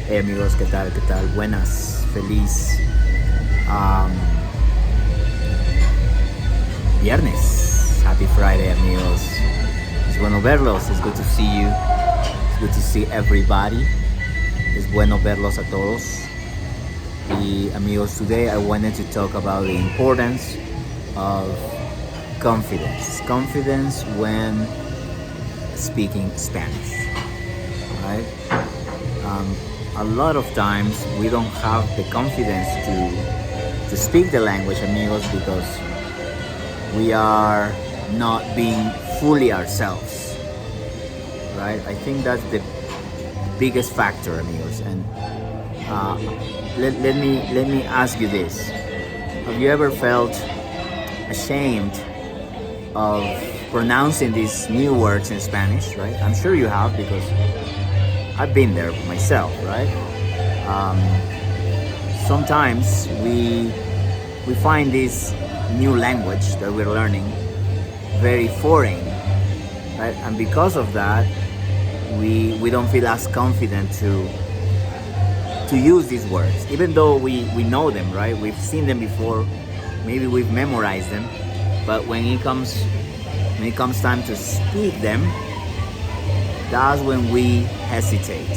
Hey amigos, ¿qué tal? ¿Qué tal? Buenas, feliz um, viernes. Happy Friday, amigos. Es bueno verlos. It's good to see you. It's good to see everybody. Es bueno verlos a todos. Y amigos, today I wanted to talk about the importance of confidence. Confidence when speaking Spanish, right? A lot of times we don't have the confidence to speak the language, amigos, because we are not being fully ourselves, right? I think that's the biggest factor, amigos. And let me ask you this: have you ever felt ashamed of pronouncing these new words in Spanish, right? I'm sure you have, because I've been there myself, right? Sometimes we find this new language that we're learning very foreign, right? And because of that, we don't feel as confident to use these words, even though we know them, right? We've seen them before, maybe we've memorized them, but when it comes time to speak them, that's when we hesitate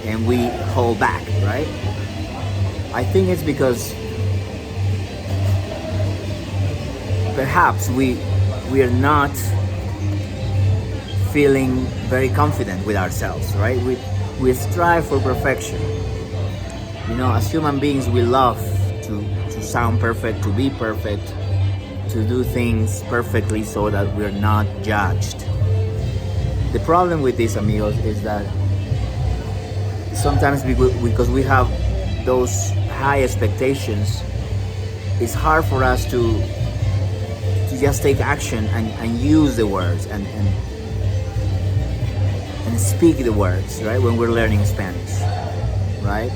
and we hold back, right? I think it's because perhaps we are not feeling very confident with ourselves, right? We strive for perfection. You know, as human beings, we love to sound perfect, to be perfect, to do things perfectly so that we're not judged. The problem with this, amigos, is that sometimes because we have those high expectations, it's hard for us to just take action and use the words and speak the words, right, when we're learning Spanish, right?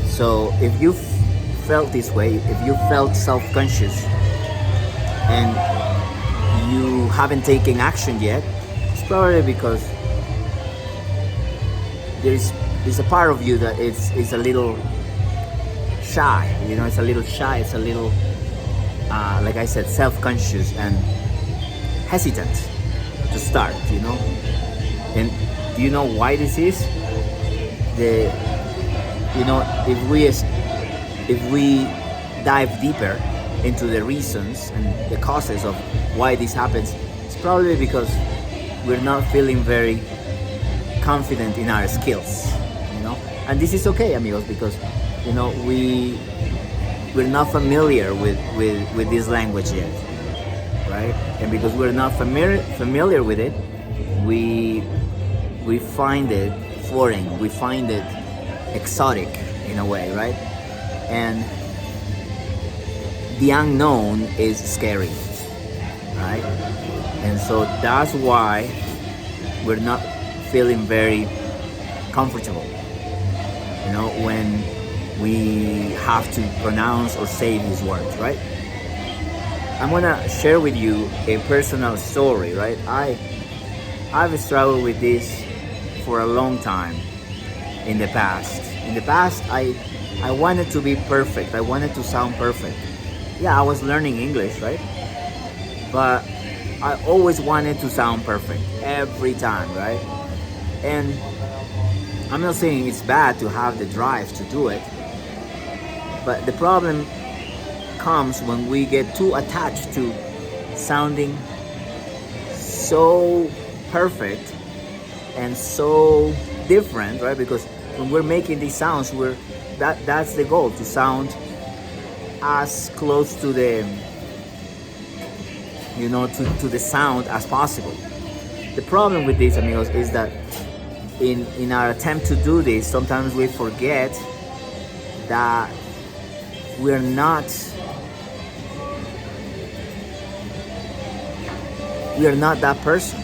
So if you felt this way, if you felt self-conscious and you haven't taken action yet, it's probably because there's a part of you that is a little shy, you know, it's a little shy, it's a little like I said, self-conscious and hesitant to start, you know. And do you know why this is? If we dive deeper into the reasons and the causes of why this happens, it's probably because we're not feeling very confident in our skills, you know. And this is okay, amigos, because, you know, we're not familiar with this language yet, right? And because we're not familiar with it, we find it foreign, we find it exotic in a way, right? And the unknown is scary, right? And so that's why we're not feeling very comfortable, you know, when we have to pronounce or say these words, right? I'm gonna share with you a personal story, right? I've struggled with this for a long time in the past. In the past, I wanted to be perfect. I wanted to sound perfect. Yeah, I was learning English, right? But I always wanted to sound perfect every time, right? And I'm not saying it's bad to have the drive to do it, but the problem comes when we get too attached to sounding so perfect and so different, right? Because when we're making these sounds, that's the goal, to sound as close to the, you know, to the sound as possible. The problem with this, amigos, is that in our attempt to do this, sometimes we forget that we're not that person,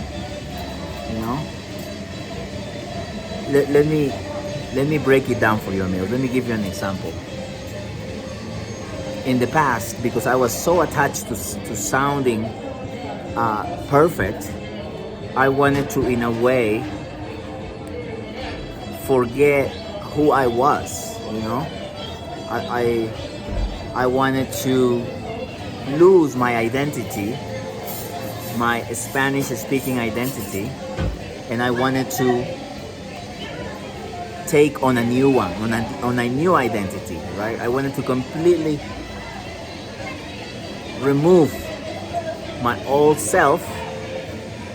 you know. Let me break it down for you, amigos. Let me give you an example. In the past, because I was so attached to sounding perfect, I wanted to, in a way, forget who I was, I wanted to lose my identity, my Spanish speaking identity, and I wanted to take on a new one, on a new identity, right? I wanted to completely remove my old self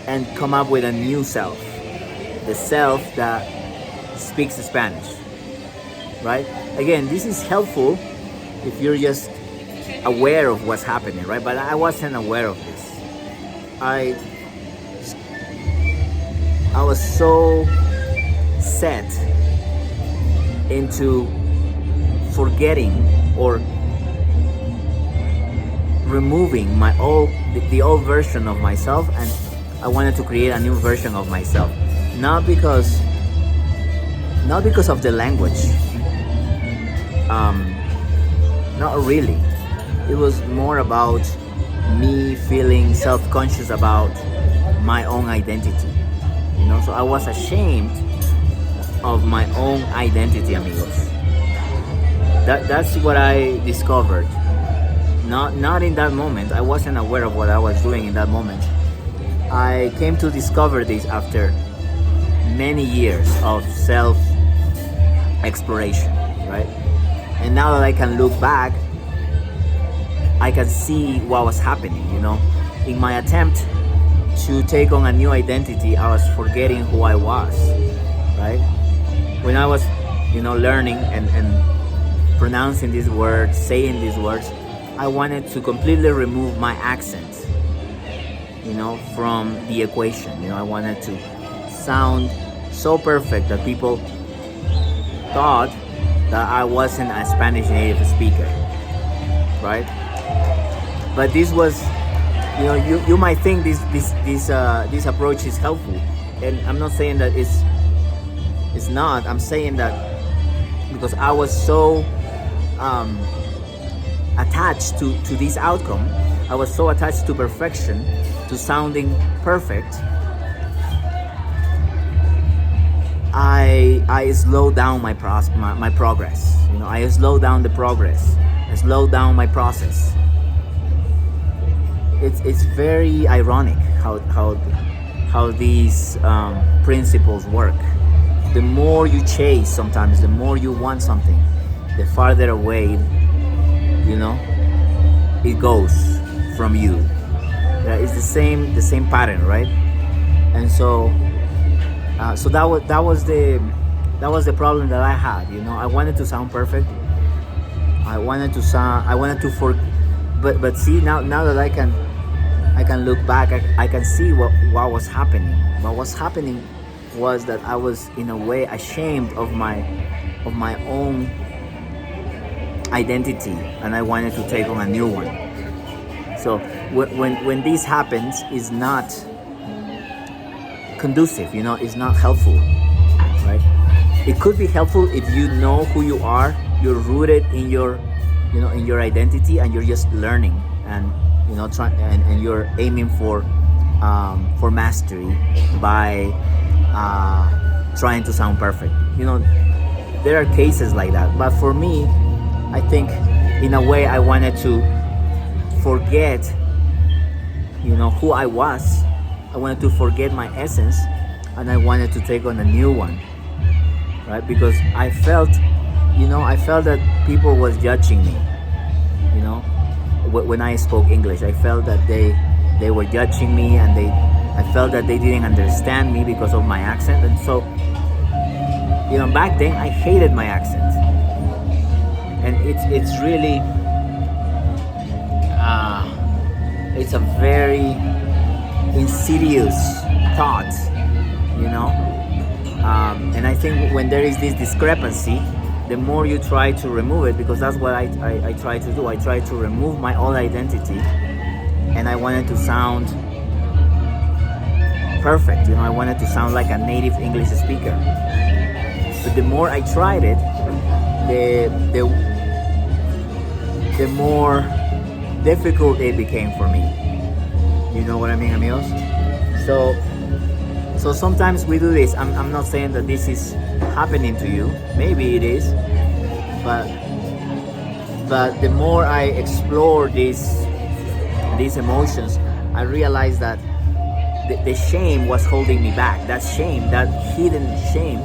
and come up with a new self, the self that speaks Spanish, right? Again, this is helpful if you're just aware of what's happening, right? But I wasn't aware of this. I was so set into forgetting or removing the old version of myself, and I wanted to create a new version of myself. Not because of the language. Not really. It was more about me feeling self-conscious about my own identity. So I was ashamed of my own identity, amigos. That's what I discovered. Not in that moment. I wasn't aware of what I was doing in that moment. I came to discover this after many years of self-exploration, right? And now that I can look back, I can see what was happening, In my attempt to take on a new identity, I was forgetting who I was, right? When I was, learning and pronouncing these words, saying these words, I wanted to completely remove my accent, from the equation. I wanted to sound so perfect that people thought that I wasn't a Spanish native speaker, right? But this was, you might think this approach is helpful, and I'm not saying that it's not. I'm saying that because I was so attached to this outcome, I was so attached to perfection, to sounding perfect, I slowed down my progress. I slowed down the progress. I slowed down my process. It's very ironic how these principles work. The more you chase, sometimes the more you want something, the farther away, it goes from you. It's the same pattern, right? And so that was the problem that I had. I wanted to sound perfect. But see, now that I can look back, I can see what was happening. What was happening was that I was in a way ashamed of my own identity, and I wanted to take on a new one. So when this happens, it's not conducive, it's not helpful, right? It could be helpful if you know who you are, you're rooted in your identity, and you're just learning and and you're aiming for mastery by trying to sound perfect. There are cases like that, but for me, I think in a way I wanted to forget who I was. I wanted to forget my essence, and I wanted to take on a new one, right? Because I felt that people was judging me, when I spoke English. I felt that they were judging me, and I felt that they didn't understand me because of my accent. And so, back then I hated my accent, and it's really it's a very insidious thought, and I think when there is this discrepancy, the more you try to remove it, because that's what I try to do. I try to remove my old identity, and I wanted to sound perfect. I wanted to sound like a native English speaker. But the more I tried it, the more difficult it became for me. You know what I mean, amigos? So sometimes we do this. I'm not saying that this is happening to you. Maybe it is, but the more I explore these emotions, I realize that the shame was holding me back. That shame, that hidden shame,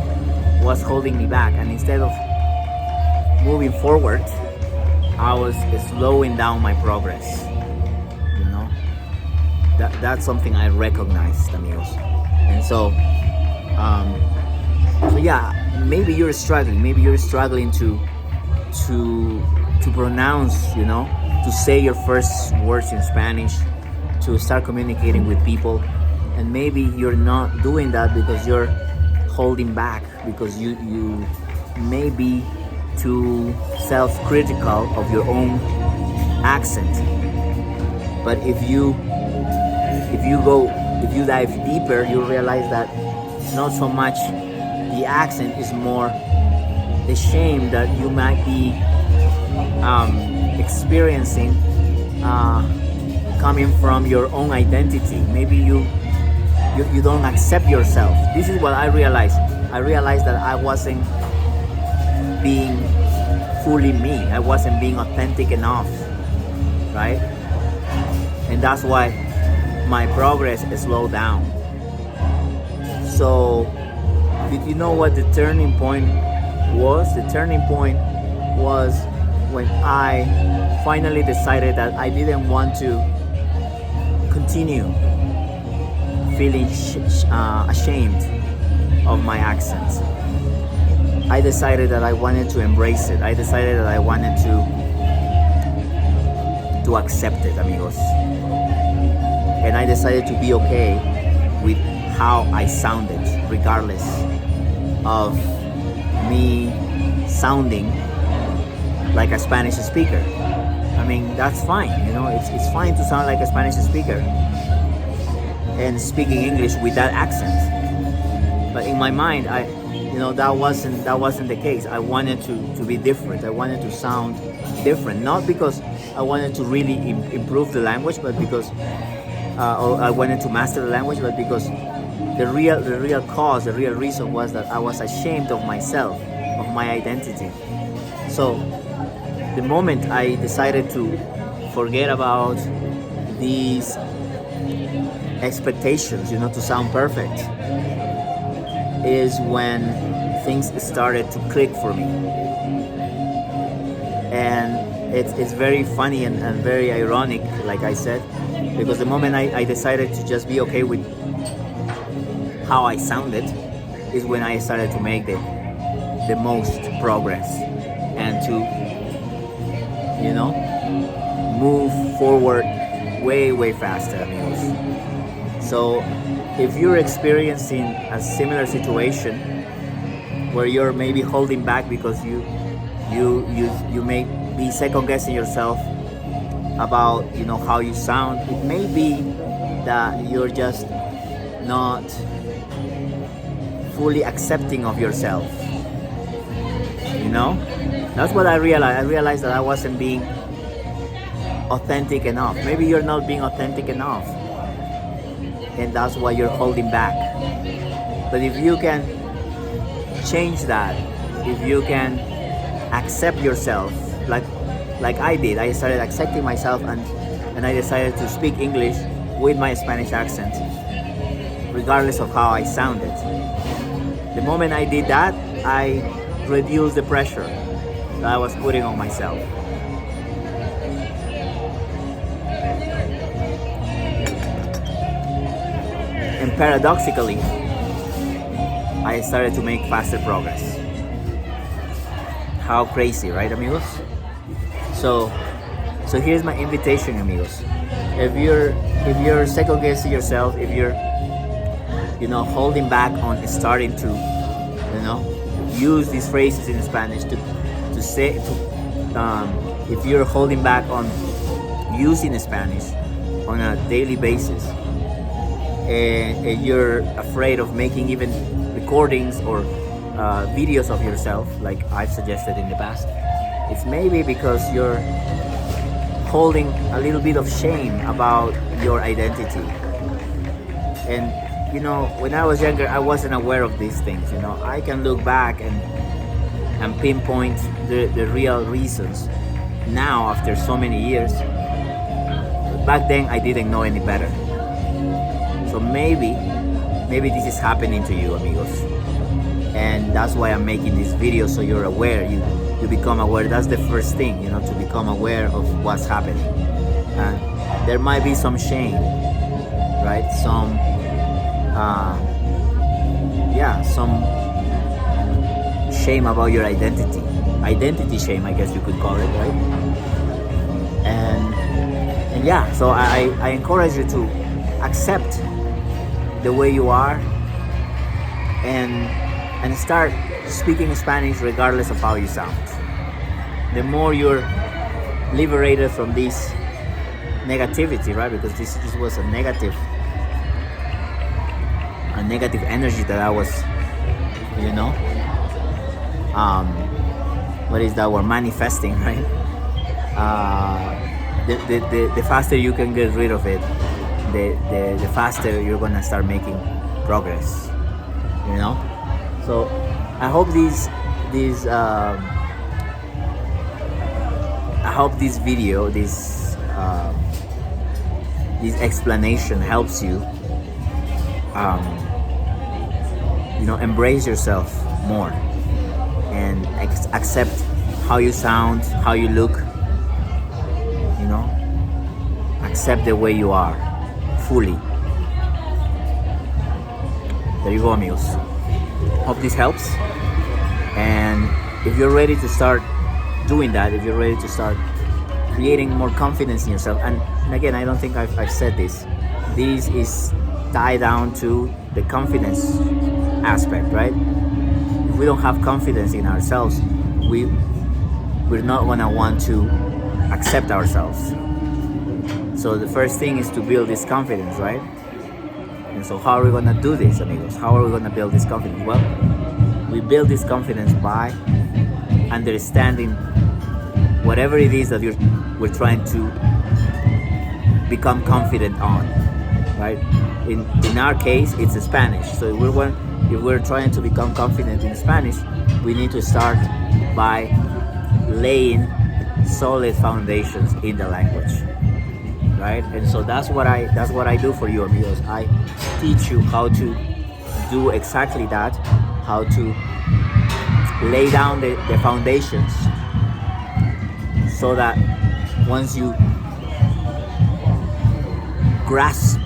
was holding me back. And instead of moving forward, I was slowing down my progress. You know, that's something I recognized, amigos. And so, so yeah, maybe you're struggling. Maybe you're struggling to pronounce, you know, to say your first words in Spanish, to start communicating with people. And maybe you're not doing that because you're holding back, because you may be too self-critical of your own accent. But if you dive deeper, you realize that it's not so much the accent, is more the shame that you might be experiencing coming from your own identity. Maybe you don't accept yourself. This is what I realized. I realized that I wasn't being fully me. I wasn't being authentic enough, right? And that's why my progress slowed down. So, did you know what the turning point was? The turning point was when I finally decided that I didn't want to continue feeling ashamed of my accent. I decided that I wanted to embrace it. I decided that I wanted to accept it, amigos. And I decided to be okay with how I sounded, regardless of me sounding like a Spanish speaker. I mean, that's fine, you know, it's fine to sound like a Spanish speaker and speaking English with that accent. But in my mind, that wasn't the case. I wanted to be different. I wanted to sound different, not because I wanted to really improve the language, but because or I wanted to master the language, but because the real cause, the real reason was that I was ashamed of myself, of my identity. So the moment I decided to forget about these expectations, to sound perfect, is when things started to click for me. And it's very funny and very ironic, like I said, because the moment I decided to just be okay with how I sounded is when I started to make the most progress and to move forward way faster, amigos. So if you're experiencing a similar situation where you're maybe holding back because you may be second guessing yourself about how you sound, it may be that you're just not fully accepting of yourself. That's what I realized. I realized that I wasn't being authentic enough. Maybe you're not being authentic enough, and that's why you're holding back. But if you can change that, if you can accept yourself, like I did, I started accepting myself, and I decided to speak English with my Spanish accent, regardless of how I sounded. The moment I did that, I reduced the pressure that I was putting on myself. And paradoxically, I started to make faster progress. How crazy, right, amigos? So here's my invitation, amigos. If you're second guessing yourself, if you're holding back on starting to use these phrases in Spanish to say if you're holding back on using Spanish on a daily basis, and you're afraid of making even recordings or videos of yourself like I've suggested in the past, it's maybe because you're holding a little bit of shame about your identity. And when I was younger, I wasn't aware of these things. I can look back and pinpoint the real reasons now after so many years. Back then, I didn't know any better. So maybe this is happening to you, amigos. And that's why I'm making this video, so you're aware. You become aware. That's the first thing, to become aware of what's happening. And there might be some shame, right? Some shame about your identity shame, I guess you could call it, right? And yeah, so I encourage you to accept the way you are and start speaking Spanish regardless of how you sound. The more you're liberated from this negativity, right? Because this was a negative energy that I was, what is that word? Manifesting, right? The faster you can get rid of it, the faster you're gonna start making progress. So I hope this video, this explanation helps you. Embrace yourself more and accept how you sound, how you look. Accept the way you are fully. There you go, amigos. Hope this helps. And if you're ready to start doing that, if you're ready to start creating more confidence in yourself, and again, I don't think I've said this is tied down to the confidence aspect, right? If we don't have confidence in ourselves, we're not gonna want to accept ourselves. So the first thing is to build this confidence, right? And so how are we gonna do this, amigos? How are we gonna build this confidence? Well, we build this confidence by understanding whatever it is that we're trying to become confident on, right? In our case, it's Spanish. So if we're trying to become confident in Spanish, we need to start by laying solid foundations in the language, right? And so that's what I do for you, amigos. I teach you how to do exactly that, how to lay down the foundations, so that once you grasp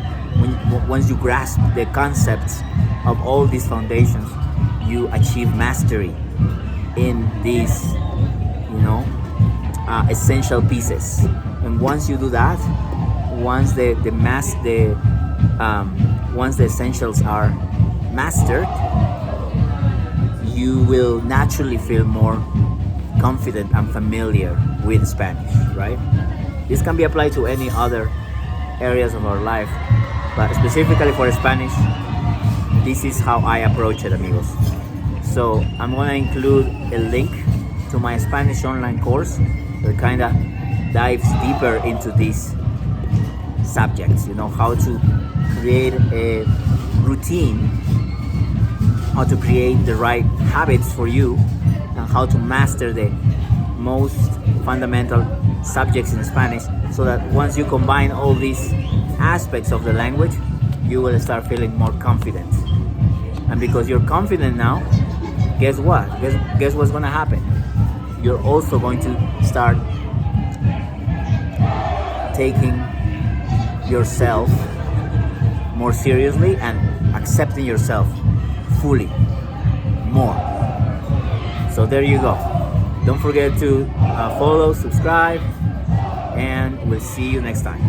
the concepts of all these foundations, you achieve mastery in these essential pieces. And once you do that, once the essentials are mastered, you will naturally feel more confident and familiar with Spanish, right? This can be applied to any other areas of our life, but specifically for Spanish, this is how I approach it, amigos. So I'm gonna include a link to my Spanish online course that kind of dives deeper into these subjects, how to create a routine, how to create the right habits for you, and how to master the most fundamental subjects in Spanish, so that once you combine all these aspects of the language, you will start feeling more confident. And because you're confident now, guess what? Guess what's gonna happen? You're also going to start taking yourself more seriously and accepting yourself fully more. So there you go. Don't forget to follow, subscribe, and we'll see you next time.